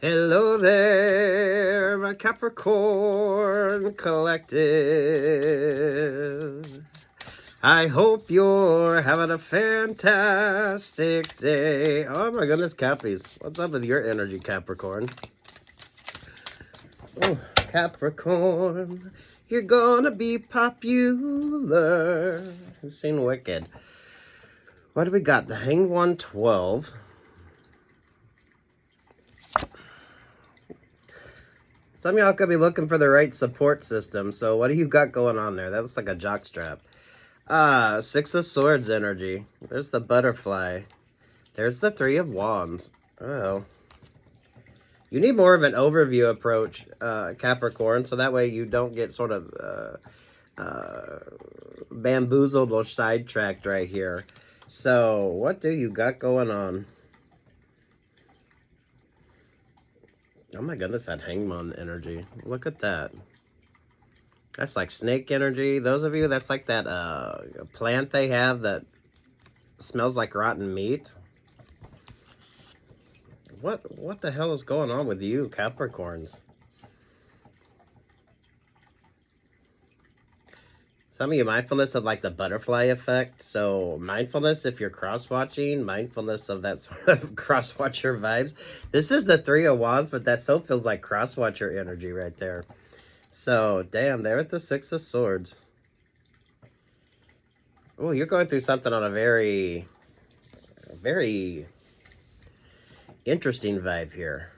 Hello there, my Capricorn collective. I hope you're having a fantastic day. Oh my goodness, Cappies. What's up with your energy, Capricorn? Oh, Capricorn, you're gonna be popular. I've seen Wicked. What do we got? The Hanged One, 12. Some of y'all could be looking for the right support system. So what do you got going on there? That looks like a jockstrap. Six of Swords energy. There's the butterfly. There's the Three of Wands. Oh. You need more of an overview approach, Capricorn, so that way you don't get sort of bamboozled or sidetracked right here. So, what do you got going on? Oh my goodness, that Hangman energy. Look at that. That's like snake energy. Those of you, that's like that plant they have that smells like rotten meat. What the hell is going on with you, Capricorns? Some of you mindfulness of like the butterfly effect. So mindfulness if you're cross-watching, mindfulness of that sort of cross-watcher vibes. This is the Three of Wands, but that so feels like cross-watcher energy right there. So, damn, they're at the Six of Swords. Oh, you're going through something on a very interesting vibe here.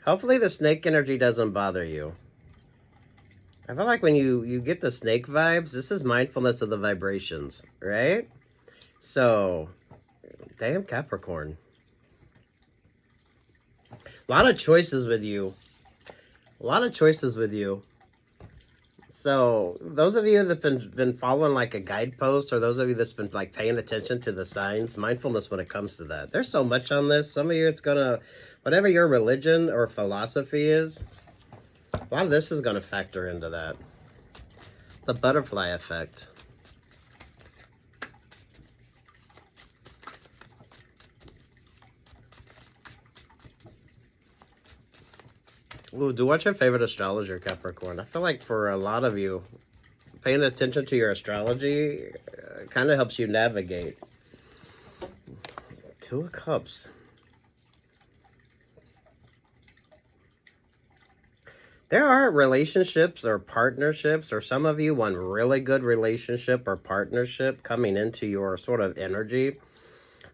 Hopefully the snake energy doesn't bother you. I feel like when you get the snake vibes, this is mindfulness of the vibrations, right? So, damn Capricorn. A lot of choices with you. A lot of choices with you. So, those of you that have been following like a guidepost, or those of you that's been like paying attention to the signs, mindfulness when it comes to that. There's so much on this. Some of you, it's gonna, whatever your religion or philosophy is, a lot of this is gonna factor into that. The butterfly effect. Ooh, do what's your favorite astrologer, Capricorn? I feel like for a lot of you, paying attention to your astrology kind of helps you navigate. Two of Cups. There are relationships or partnerships, or some of you one really good relationship or partnership coming into your sort of energy.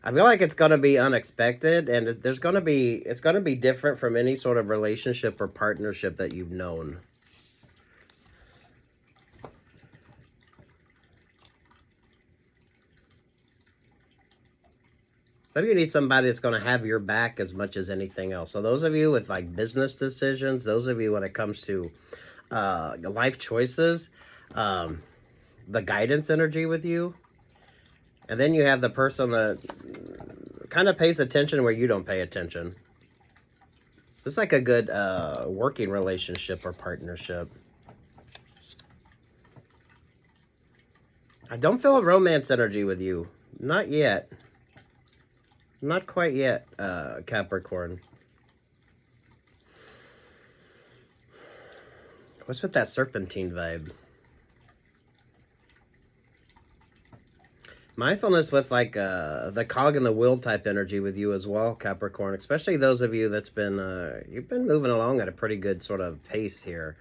I feel like it's going to be unexpected, and it's going to be different from any sort of relationship or partnership that you've known. Some of you need somebody that's going to have your back as much as anything else. So those of you with like business decisions, those of you when it comes to life choices, the guidance energy with you, and then you have the person that kind of pays attention where you don't pay attention. It's like a good working relationship or partnership. I don't feel a romance energy with you. Not yet. Not quite yet, Capricorn. What's with that serpentine vibe? Mindfulness with like the cog in the wheel type energy with you as well, Capricorn. Especially those of you that's been, you've been moving along at a pretty good sort of pace here.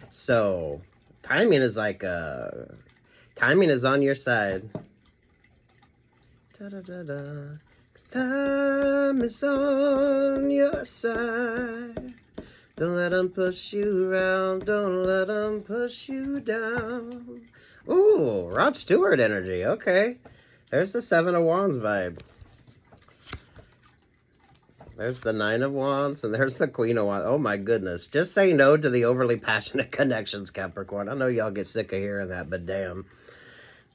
So, timing is like, timing is on your side. Da-da-da-da. Time is on your side. Don't let them push you around. Don't let them push you down. Ooh, Rod Stewart energy. Okay. There's the Seven of Wands vibe. There's the Nine of Wands, and there's the Queen of Wands. Oh my goodness. Just say no to the overly passionate connections, Capricorn. I know y'all get sick of hearing that, but damn.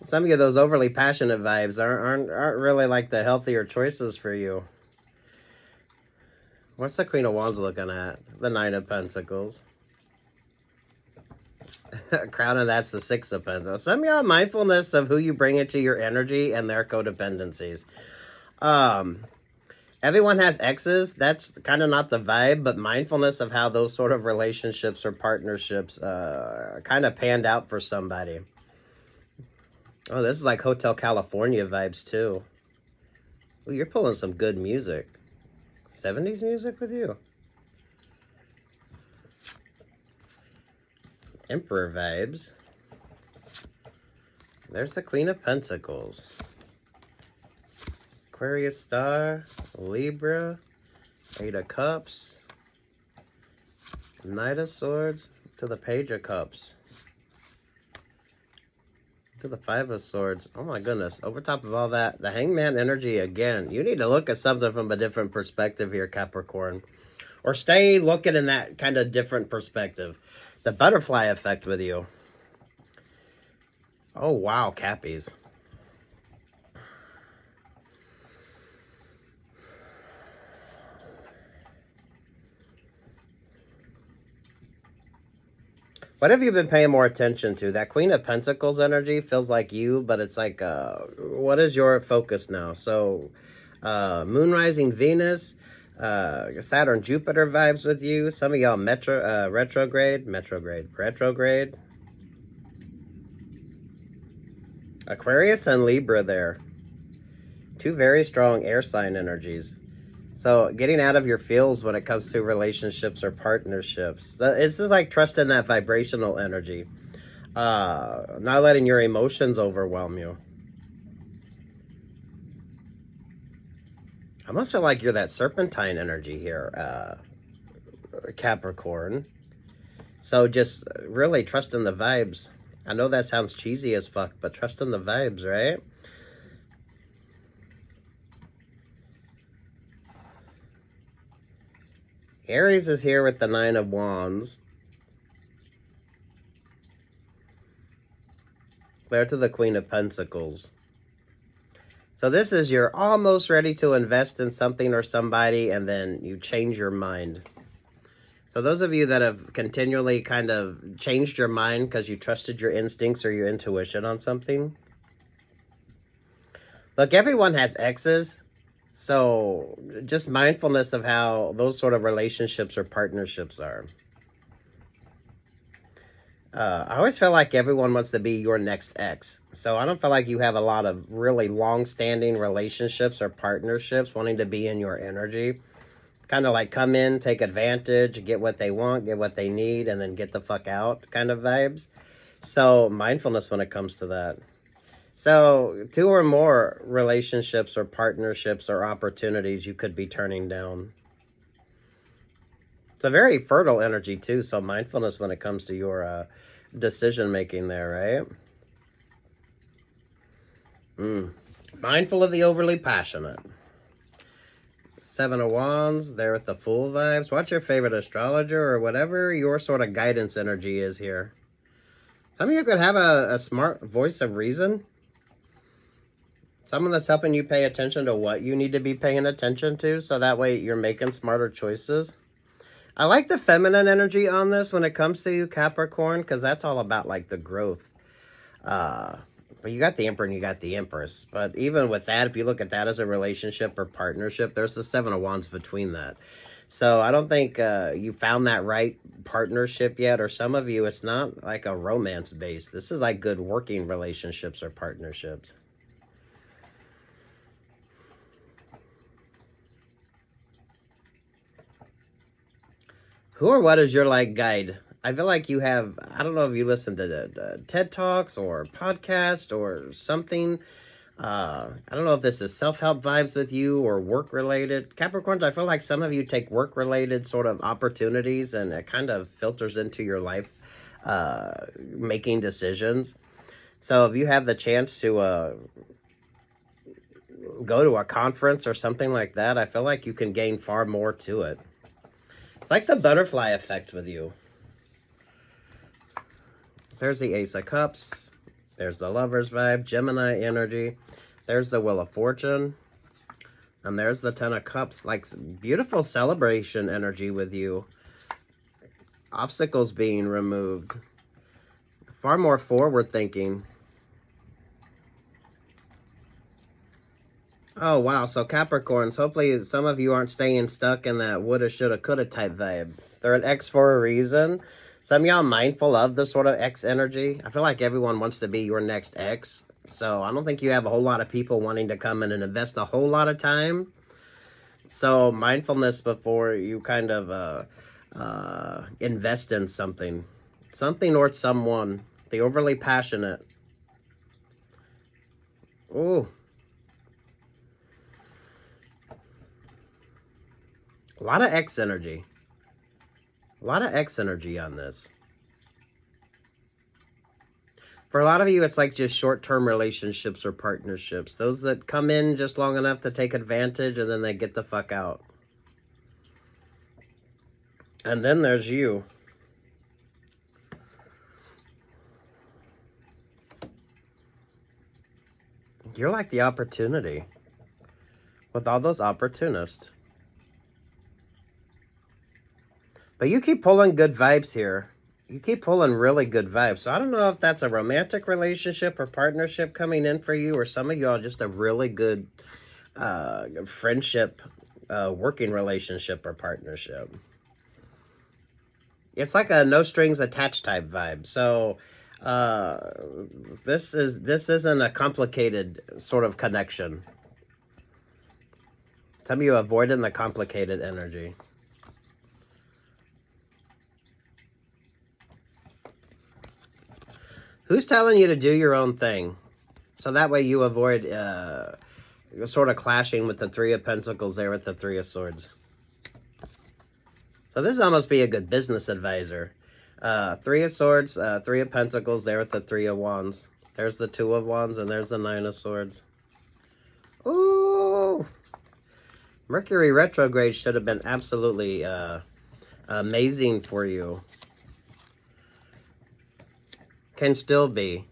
Some of you, those overly passionate vibes aren't really like the healthier choices for you. What's the Queen of Wands looking at? The Nine of Pentacles. Crown, and that's the Six of Pentacles. Some of y'all mindfulness of who you bring into your energy and their codependencies. Everyone has exes. That's kind of not the vibe, but mindfulness of how those sort of relationships or partnerships kind of panned out for somebody. Oh, this is like Hotel California vibes too. Ooh, you're pulling some good music. 70s music with you. Emperor vibes. There's the Queen of Pentacles. Aquarius star, Libra, Eight of Cups, Knight of Swords, to the Page of Cups, to the Five of Swords. Oh my goodness. Over top of all that, the Hangman energy again. You need to look at something from a different perspective here, Capricorn. Or stay looking in that kind of different perspective. The butterfly effect with you. Oh wow, Cappies. What have you been paying more attention to? That Queen of Pentacles energy feels like you, but it's like, what is your focus now? So, Moon rising Venus, Saturn, Jupiter vibes with you. Some of y'all retrograde. Aquarius and Libra there. Two very strong air sign energies. So getting out of your feels when it comes to relationships or partnerships. This is like trusting that vibrational energy. Not letting your emotions overwhelm you. I almost feel like you're that serpentine energy here, Capricorn. So just really trusting the vibes. I know that sounds cheesy as fuck, but trusting the vibes, right? Aries is here with the Nine of Wands. There to the Queen of Pentacles. So this is you're almost ready to invest in something or somebody, and then you change your mind. So those of you that have continually kind of changed your mind because you trusted your instincts or your intuition on something. Look, everyone has exes. So just mindfulness of how those sort of relationships or partnerships are. I always feel like everyone wants to be your next ex. So I don't feel like you have a lot of really long-standing relationships or partnerships wanting to be in your energy. Kind of like come in, take advantage, get what they want, get what they need, and then get the fuck out kind of vibes. So mindfulness when it comes to that. So, 2 or more relationships or partnerships or opportunities you could be turning down. It's a very fertile energy too, so mindfulness when it comes to your decision making there, right? Mindful of the overly passionate. 7 of Wands, there with the Fool vibes. What's your favorite astrologer or whatever your sort of guidance energy is here? Some of you could have a smart voice of reason. Someone that's helping you pay attention to what you need to be paying attention to, so that way you're making smarter choices. I like the feminine energy on this when it comes to you, Capricorn, because that's all about like the growth. But you got the Emperor and you got the Empress. But even with that, if you look at that as a relationship or partnership, there's the 7 of Wands between that. So I don't think you found that right partnership yet, or some of you, it's not like a romance base. This is like good working relationships or partnerships. Who or what is your like guide? I feel like you have, I don't know if you listen to TED Talks or podcast or something. I don't know if this is self-help vibes with you or work-related. Capricorns, I feel like some of you take work-related sort of opportunities and it kind of filters into your life, making decisions. So if you have the chance to go to a conference or something like that, I feel like you can gain far more to it. It's like the butterfly effect with you. There's the Ace of Cups. There's the Lover's vibe, Gemini energy. There's the Wheel of Fortune. And there's the Ten of Cups. Like, beautiful celebration energy with you. Obstacles being removed. Far more forward thinking. Oh, wow. So Capricorns, hopefully some of you aren't staying stuck in that woulda, shoulda, coulda type vibe. They're an X for a reason. Some of y'all mindful of the sort of X energy. I feel like everyone wants to be your next X. So I don't think you have a whole lot of people wanting to come in and invest a whole lot of time. So mindfulness before you kind of invest in something. Something or someone. The overly passionate. Ooh. A lot of X energy. A lot of X energy on this. For a lot of you, it's like just short-term relationships or partnerships. Those that come in just long enough to take advantage and then they get the fuck out. And then there's you. You're like the opportunity. With all those opportunists. But you keep pulling good vibes here. You keep pulling really good vibes. So I don't know if that's a romantic relationship or partnership coming in for you, or some of y'all just a really good friendship, working relationship or partnership. It's like a no strings attached type vibe. So this isn't a complicated sort of connection. Some of you avoiding the complicated energy. Who's telling you to do your own thing? So that way you avoid sort of clashing with the Three of Pentacles there with the Three of Swords. So this almost be a good business advisor. Three of Swords, Three of Pentacles there with the Three of Wands. There's the Two of Wands and there's the Nine of Swords. Ooh! Mercury retrograde should have been absolutely amazing for you. Can still be.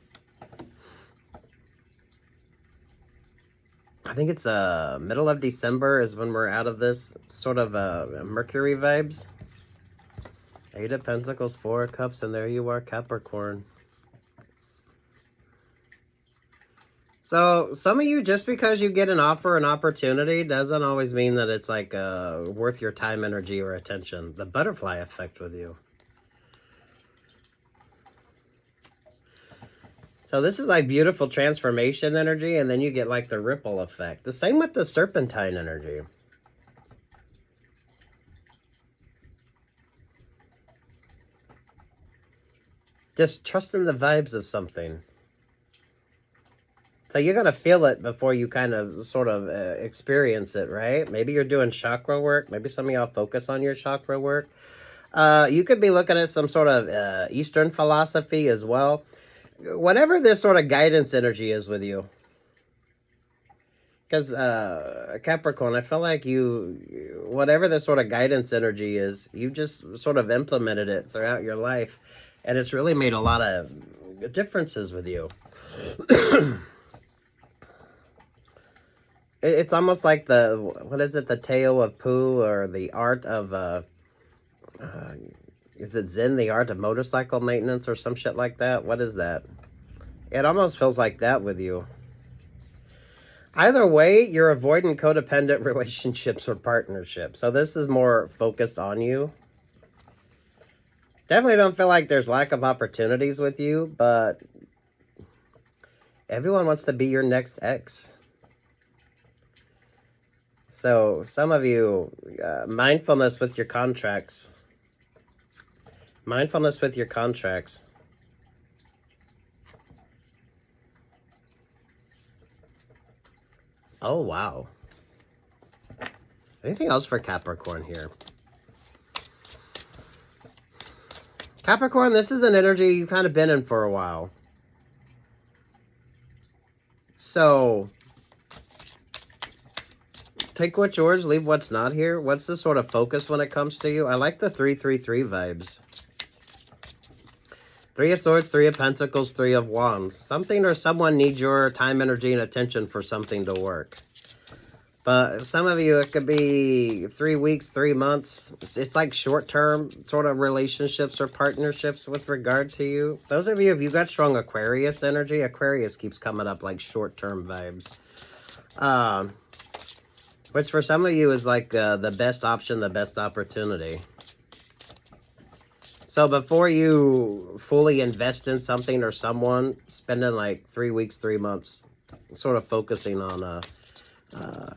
I think it's middle of December is when we're out of this sort of Mercury vibes. Eight of Pentacles, Four of Cups, and there you are, Capricorn. So some of you, just because you get an offer, an opportunity, doesn't always mean that it's like worth your time, energy, or attention. The butterfly effect with you. So this is like beautiful transformation energy, and then you get like the ripple effect. The same with the serpentine energy. Just trust in the vibes of something. So you're going to feel it before you kind of sort of experience it, right? Maybe you're doing chakra work. Maybe some of y'all focus on your chakra work. You could be looking at some sort of Eastern philosophy as well. Whatever this sort of guidance energy is with you. Because Capricorn, I feel like you, whatever this sort of guidance energy is, you just sort of implemented it throughout your life. And it's really made a lot of differences with you. It's almost like the, what is it, the Tao of Pooh, or the art of, is it Zen, the art of motorcycle maintenance or some shit like that? What is that? It almost feels like that with you. Either way, you're avoiding codependent relationships or partnerships. So this is more focused on you. Definitely don't feel like there's lack of opportunities with you, but everyone wants to be your next ex. So some of you, mindfulness with your contracts. Mindfulness with your contracts. Oh, wow. Anything else for Capricorn here? Capricorn, this is an energy you've kind of been in for a while. So, take what's yours, leave what's not here. What's the sort of focus when it comes to you? I like the 3-3-3 vibes. Three of Swords, Three of Pentacles, Three of Wands. Something or someone needs your time, energy, and attention for something to work. But some of you, it could be 3 weeks, 3 months. It's like short-term sort of relationships or partnerships with regard to you. Those of you, if you got strong Aquarius energy, Aquarius keeps coming up like short-term vibes. Which for some of you is like the best option, the best opportunity. So before you fully invest in something or someone, spending like 3 weeks, 3 months, sort of focusing on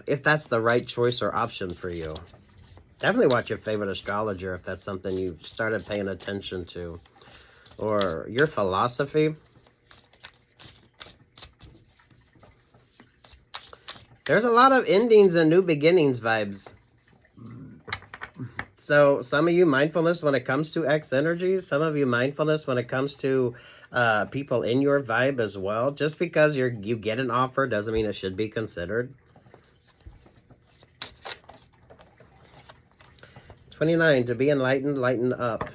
if that's the right choice or option for you. Definitely watch your favorite astrologer if that's something you've started paying attention to. Or your philosophy. There's a lot of endings and new beginnings vibes. So some of you mindfulness when it comes to X energies. Some of you mindfulness when it comes to people in your vibe as well. Just because you get an offer doesn't mean it should be considered. 29, to be enlightened, lighten up.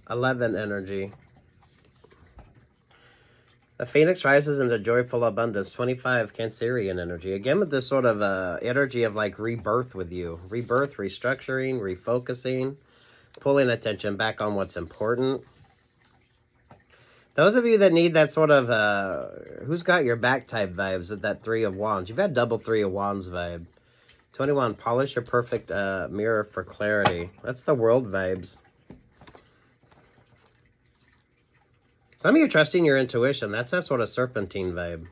11 energy. The Phoenix rises into joyful abundance. 25, Cancerian energy. Again, with this sort of energy of like rebirth with you. Rebirth, restructuring, refocusing, pulling attention back on what's important. Those of you that need that sort of who's got your back type vibes with that 3 of Wands. You've had double 3 of Wands vibe. 21, polish your perfect mirror for clarity. That's the world vibes. Some of you trusting your intuition. That's that sort of serpentine vibe.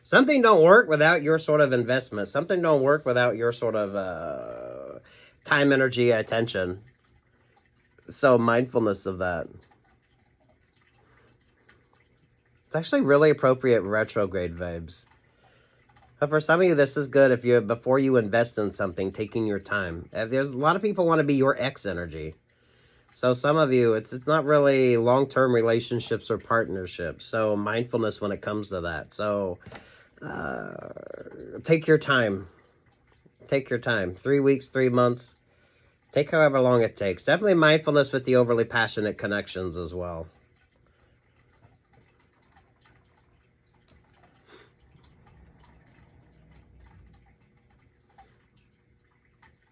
Something don't work without your sort of investment. Something don't work without your sort of time, energy, attention. So mindfulness of that. It's actually really appropriate retrograde vibes. But for some of you, this is good if you before you invest in something, taking your time. There's a lot of people want to be your X energy. So some of you, it's not really long-term relationships or partnerships. So mindfulness when it comes to that. So take your time. Take your time. 3 weeks, 3 months. Take however long it takes. Definitely mindfulness with the overly passionate connections as well.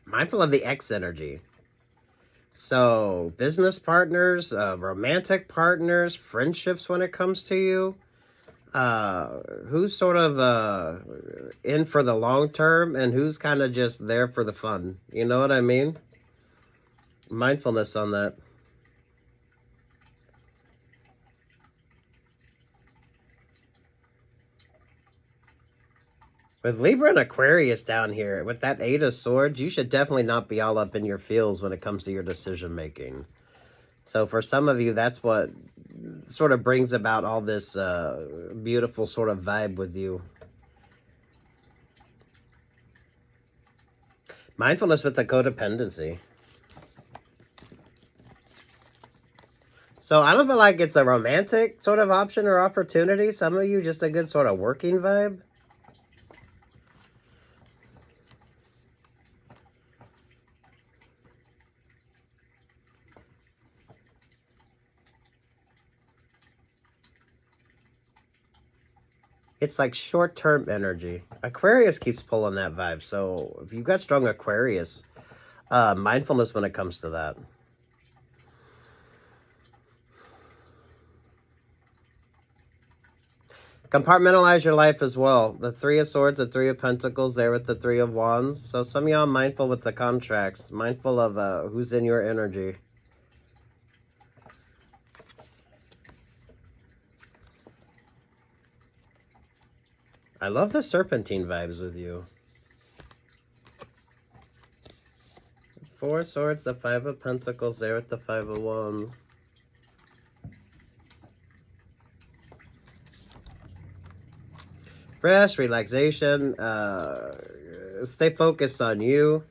Mindful of the X energy. So, business partners, romantic partners, friendships when it comes to you. Who's sort of in for the long term and who's kind of just there for the fun. You know what I mean? Mindfulness on that. With Libra and Aquarius down here, with that 8 of Swords, you should definitely not be all up in your feels when it comes to your decision making. So for some of you, that's what sort of brings about all this beautiful sort of vibe with you. Mindfulness with the codependency. So I don't feel like it's a romantic sort of option or opportunity. Some of you, just a good sort of working vibe. It's like short-term energy. Aquarius keeps pulling that vibe. So if you've got strong Aquarius, mindfulness when it comes to that. Compartmentalize your life as well. The 3 of Swords, the 3 of Pentacles, there with the 3 of Wands. So some of y'all mindful with the contracts. Mindful of who's in your energy. I love the serpentine vibes with you. 4 of Swords, the 5 of Pentacles, there with the 5 of Wands. Rest, relaxation, stay focused on you.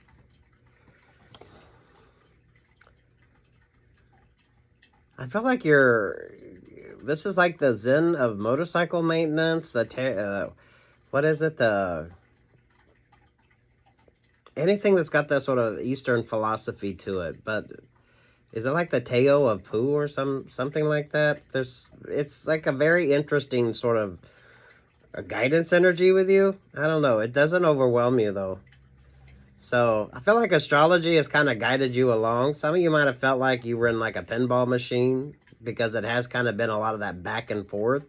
I feel like this is like the Zen of motorcycle maintenance, what is it, anything that's got that sort of Eastern philosophy to it, but is it like the Teo of Pooh or something like that? It's like a very interesting sort of a guidance energy with you. I don't know. It doesn't overwhelm you, though. So I feel like astrology has kind of guided you along. Some of you might have felt like you were in like a pinball machine because it has kind of been a lot of that back and forth.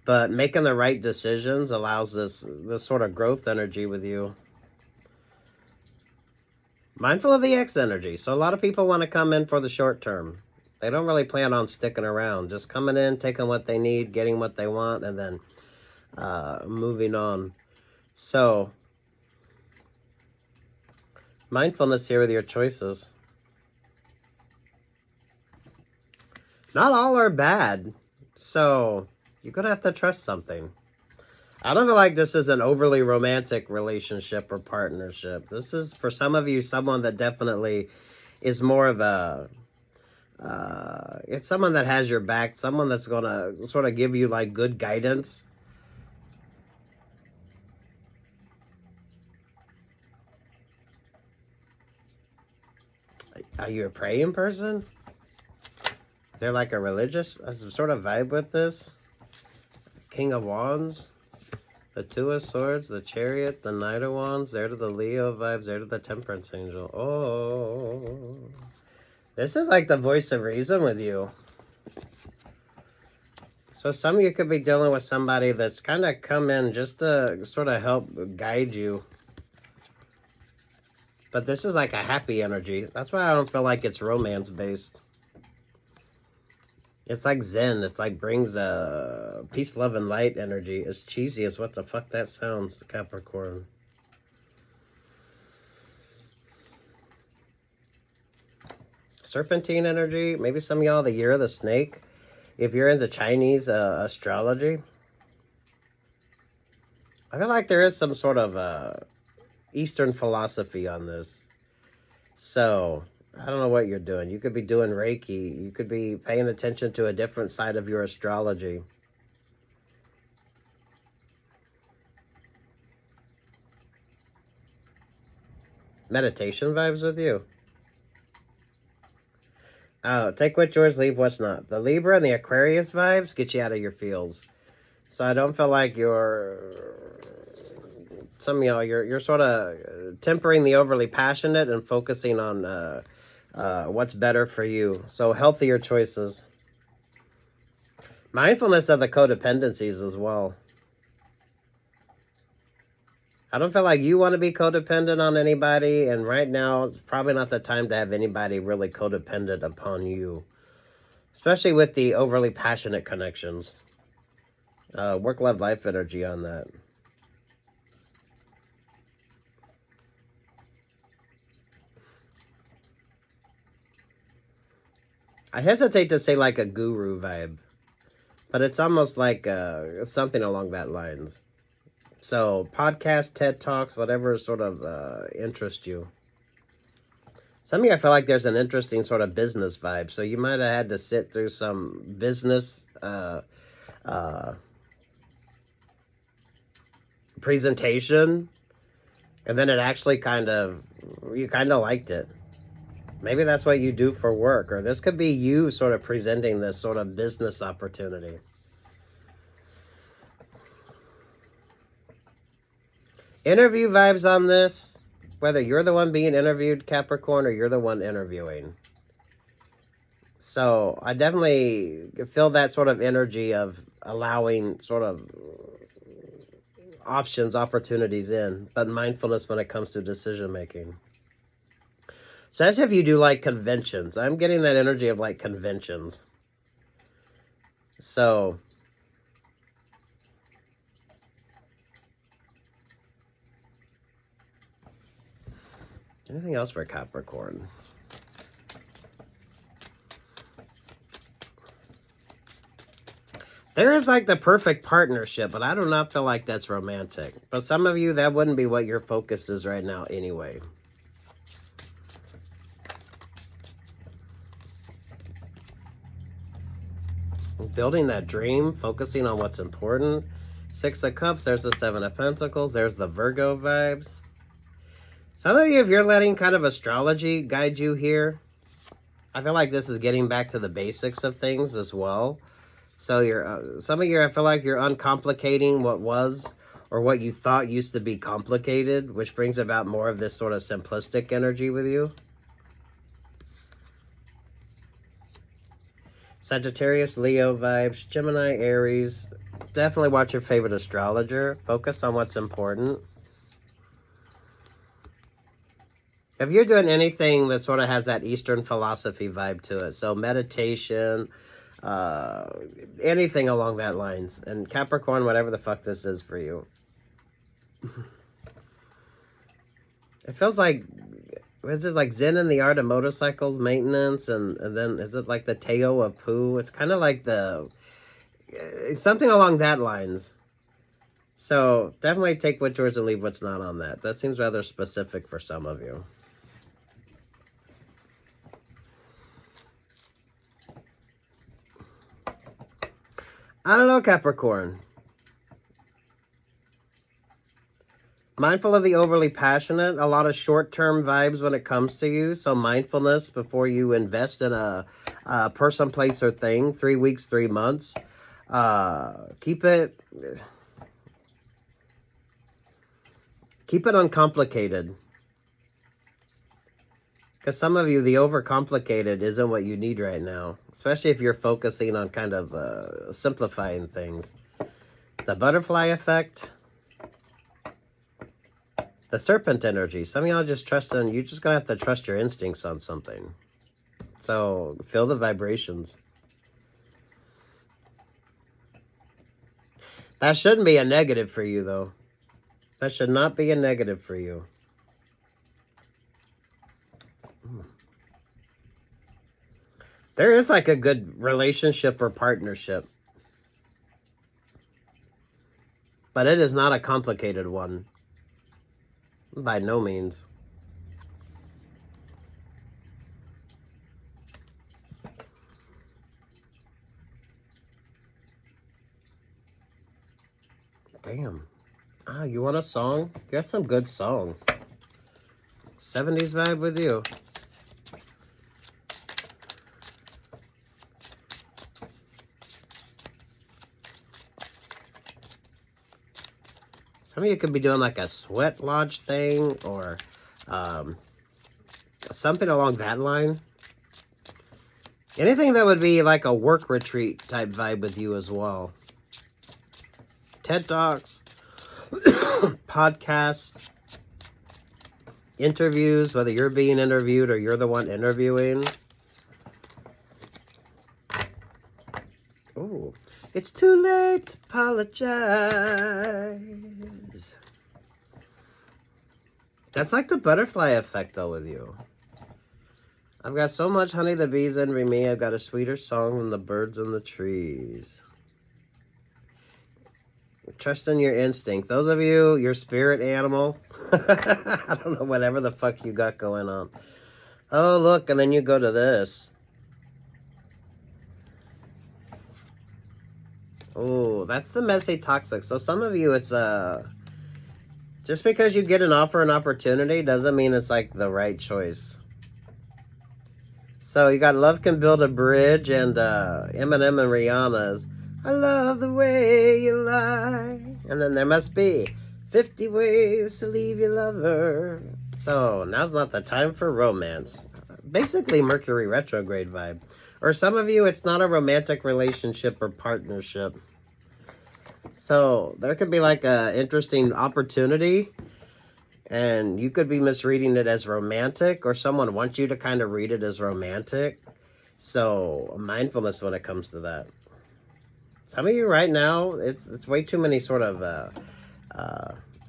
But making the right decisions allows this sort of growth energy with you. Mindful of the X energy. So a lot of people want to come in for the short term. They don't really plan on sticking around. Just coming in, taking what they need, getting what they want, and then moving on. So mindfulness here with your choices. Not all are bad. So you're going to have to trust something. I don't feel like this is an overly romantic relationship or partnership. This is, for some of you, someone that definitely is more of a... it's someone that has your back. Someone that's going to sort of give you, like, good guidance. Are you a praying person? Is there, like, a religious sort of vibe with this? King of Wands? The Two of Swords, the Chariot, the Knight of Wands, there to the Leo vibes, there to the Temperance Angel. Oh, this is like the voice of reason with you. So some of you could be dealing with somebody that's kind of come in just to sort of help guide you. But this is like a happy energy. That's why I don't feel like it's romance-based. It's like Zen. It's like brings a peace, love, and light energy. As cheesy as what the fuck that sounds, Capricorn. Serpentine energy. Maybe some of y'all the year of the snake. If you're into Chinese astrology. I feel like there is some sort of Eastern philosophy on this. So... I don't know what you're doing. You could be doing Reiki. You could be paying attention to a different side of your astrology. Meditation vibes with you. Oh, take what's yours, leave what's not. The Libra and the Aquarius vibes get you out of your feels. So I don't feel like some of y'all, you're sort of tempering the overly passionate and focusing on what's better for you. So healthier choices. Mindfulness of the codependencies as well. I don't feel like you want to be codependent on anybody, and right now it's probably not the time to have anybody really codependent upon you, especially with the overly passionate connections. Work, love, life energy on that. I hesitate to say like a guru vibe, but it's almost like something along that lines. So podcast, TED Talks, whatever sort of interests you. Some of you, I feel like there's an interesting sort of business vibe. So you might have had to sit through some business presentation, and then it actually you kind of liked it. Maybe that's what you do for work, or this could be you sort of presenting this sort of business opportunity. Interview vibes on this, whether you're the one being interviewed, Capricorn, or you're the one interviewing. So I definitely feel that sort of energy of allowing sort of options, opportunities in, but mindfulness when it comes to decision making. So as if you do like conventions. I'm getting that energy of like conventions. So anything else for Capricorn? There is like the perfect partnership, but I do not feel like that's romantic. But some of you, that wouldn't be what your focus is right now anyway. Building that dream, focusing on what's important. Six of Cups, there's the Seven of Pentacles, there's the Virgo vibes. Some of you, if you're letting kind of astrology guide you here, I feel like this is getting back to the basics of things as well. So you're some of you, I feel like you're uncomplicating what was or what you thought used to be complicated, which brings about more of this sort of simplistic energy with you. Sagittarius, Leo vibes, Gemini, Aries. Definitely watch your favorite astrologer. Focus on what's important. If you're doing anything that sort of has that Eastern philosophy vibe to it, so meditation, anything along that lines, and Capricorn, whatever the fuck this is for you. It feels like, is it like Zen in the Art of Motorcycles maintenance, and then is it like the Teo of Pooh? It's kind of like it's something along that lines. So definitely take what's yours and leave what's not on that. That seems rather specific for some of you. I don't know, Capricorn. Mindful of the overly passionate, a lot of short-term vibes when it comes to you. So mindfulness before you invest in a person, place, or thing. 3 weeks, 3 months. Keep it uncomplicated. Because some of you, the overcomplicated isn't what you need right now. Especially if you're focusing on kind of simplifying things. The butterfly effect. The serpent energy. Some of y'all just trusting, you're just going to have to trust your instincts on something. So, feel the vibrations. That shouldn't be a negative for you, though. That should not be a negative for you. There is like a good relationship or partnership. But it is not a complicated one. By no means. Damn. Ah, you want a song? You got some good song. 70s vibe with you. Some of you could be doing like a sweat lodge thing or something along that line. Anything that would be like a work retreat type vibe with you as well. TED Talks, podcasts, interviews, whether you're being interviewed or you're the one interviewing. Oh, it's too late to apologize. That's like the butterfly effect, though, with you. I've got so much honey, the bees envy me. I've got a sweeter song than the birds in the trees. Trust in your instinct. Those of you, your spirit animal. I don't know, whatever the fuck you got going on. Oh, look, and then you go to this. Oh, that's the messy toxic. So some of you, it's just because you get an offer, an opportunity, doesn't mean it's like the right choice. So you got Love Can Build a Bridge and Eminem and Rihanna's I love the way you lie. And then there must be 50 ways to leave your lover. So now's not the time for romance. Basically Mercury retrograde vibe. Or some of you, it's not a romantic relationship or partnership. So there could be like a interesting opportunity and you could be misreading it as romantic, or someone wants you to kind of read it as romantic. So mindfulness when it comes to that. Some of you right now, it's way too many sort of, I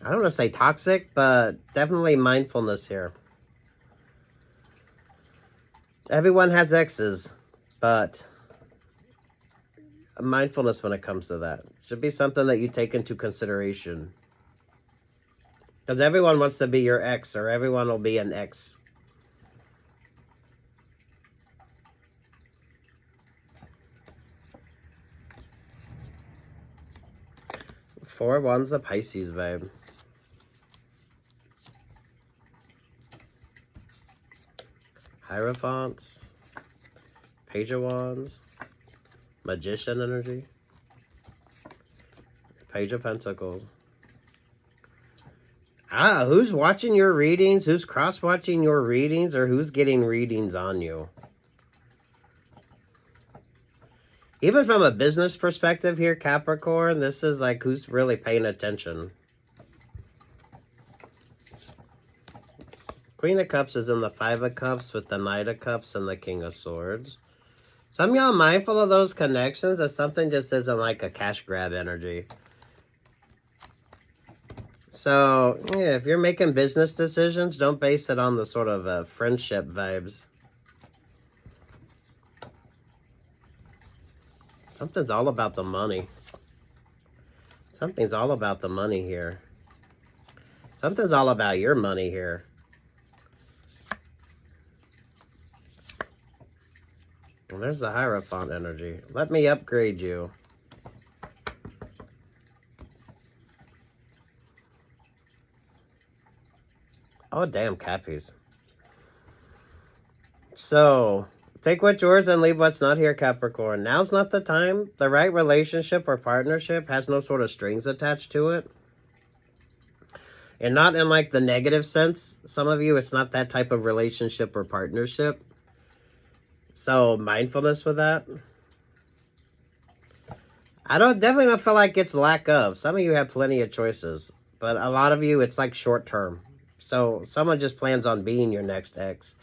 don't want to say toxic, but definitely mindfulness here. Everyone has exes, but mindfulness when it comes to that. Should be something that you take into consideration. Because everyone wants to be your ex, or everyone will be an ex. Four of Wands, the Pisces vibe. Hierophants. Page of Wands. Magician energy. Page of Pentacles. Ah, who's watching your readings? Who's cross-watching your readings? Or who's getting readings on you? Even from a business perspective here, Capricorn, this is like who's really paying attention. Queen of Cups is in the Five of Cups with the Knight of Cups and the King of Swords. Some of y'all mindful of those connections as something just isn't like a cash grab energy. So, yeah, if you're making business decisions, don't base it on the sort of friendship vibes. Something's all about the money. Something's all about the money here. Something's all about your money here. And there's the Hierophant energy. Let me upgrade you. Oh, damn, Cappies. So, take what's yours and leave what's not here, Capricorn. Now's not the time. The right relationship or partnership has no sort of strings attached to it. And not in like the negative sense. Some of you, it's not that type of relationship or partnership. So, mindfulness with that. I definitely don't feel like it's lack of. Some of you have plenty of choices. But a lot of you, it's like short term. So, someone just plans on being your next ex.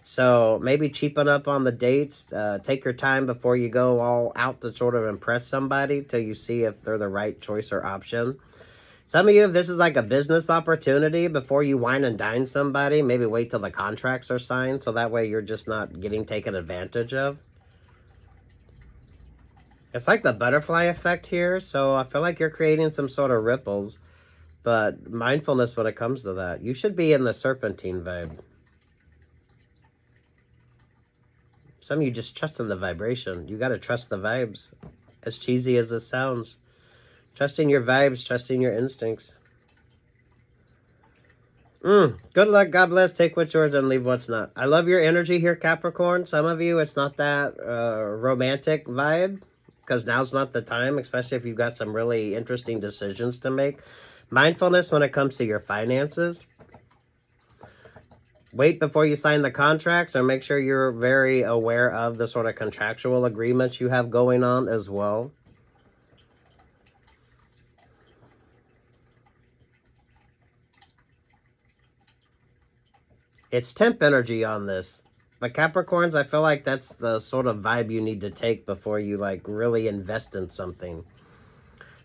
So, maybe cheapen up on the dates. Take your time before you go all out to sort of impress somebody till you see if they're the right choice or option. Some of you, if this is like a business opportunity, before you wine and dine somebody, maybe wait till the contracts are signed. So that way you're just not getting taken advantage of. It's like the butterfly effect here. So I feel like you're creating some sort of ripples. But mindfulness when it comes to that. You should be in the serpentine vibe. Some of you just trust in the vibration. You got to trust the vibes. As cheesy as this sounds. Trusting your vibes, trusting your instincts. Good luck, God bless. Take what's yours and leave what's not. I love your energy here, Capricorn. Some of you, it's not that romantic vibe. Because now's not the time, especially if you've got some really interesting decisions to make. Mindfulness when it comes to your finances. Wait before you sign the contracts, or make sure you're very aware of the sort of contractual agreements you have going on as well. It's temp energy on this. But Capricorns, I feel like that's the sort of vibe you need to take before you like really invest in something.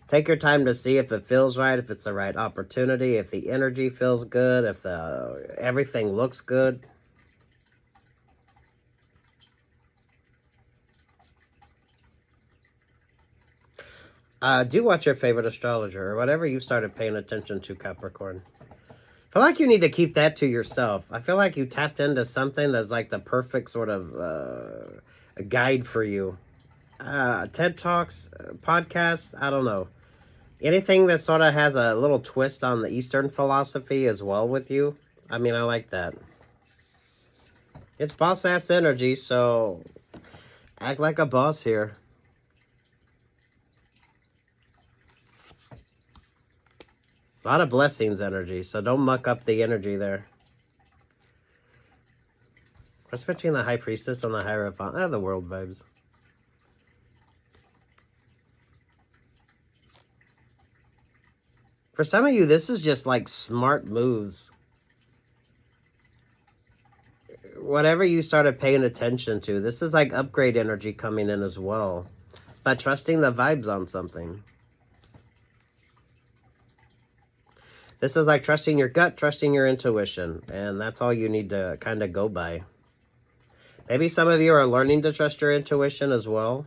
Take your time to see if it feels right, if it's the right opportunity, if the energy feels good, if everything looks good. Do watch your favorite astrologer or whatever you started paying attention to, Capricorn. I feel like you need to keep that to yourself. I feel like you tapped into something that's like the perfect sort of a guide for you. TED Talks, podcasts, I don't know. Anything that sort of has a little twist on the Eastern philosophy as well with you. I mean, I like that. It's boss-ass energy, so act like a boss here. A lot of blessings energy, so don't muck up the energy there. What's between the High Priestess and the Hierophant? The world vibes. For some of you, this is just like smart moves. Whatever you started paying attention to, this is like upgrade energy coming in as well. But trusting the vibes on something. This is like trusting your gut, trusting your intuition. And that's all you need to kind of go by. Maybe some of you are learning to trust your intuition as well.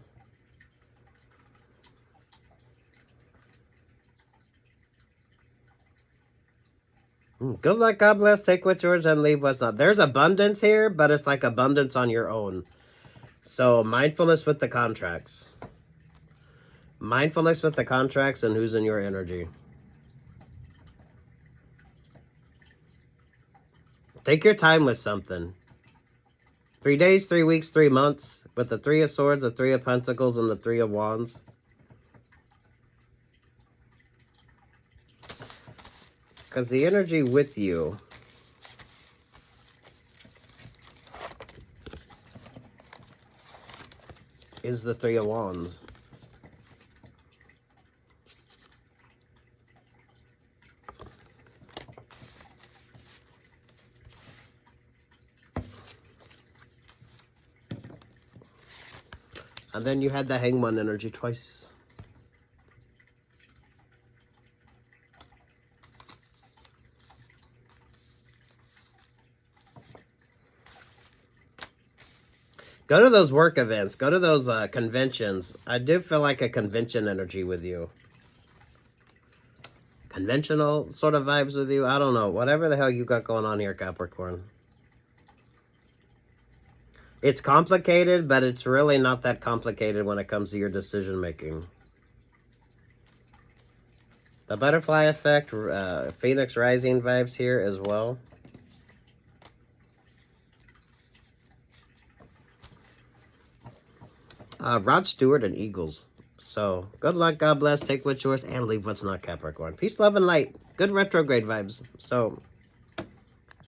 Good luck, God bless. Take what's yours and leave what's not. There's abundance here, but it's like abundance on your own. So mindfulness with the contracts. Mindfulness with the contracts and who's in your energy. Take your time with something. 3 days, 3 weeks, 3 months, with the 3 of Swords, the 3 of Pentacles, and the 3 of Wands. Because the energy with you is the 3 of Wands. And then you had the Hangman energy twice. Go to those work events. Go to those conventions. I do feel like a convention energy with you. Conventional sort of vibes with you. I don't know. Whatever the hell you got going on here, Capricorn. It's complicated, but it's really not that complicated when it comes to your decision making. The butterfly effect, Phoenix Rising vibes here as well. Rod Stewart and Eagles. So, good luck, God bless, take what's yours, and leave what's not, Capricorn. Peace, love, and light. Good retrograde vibes. So,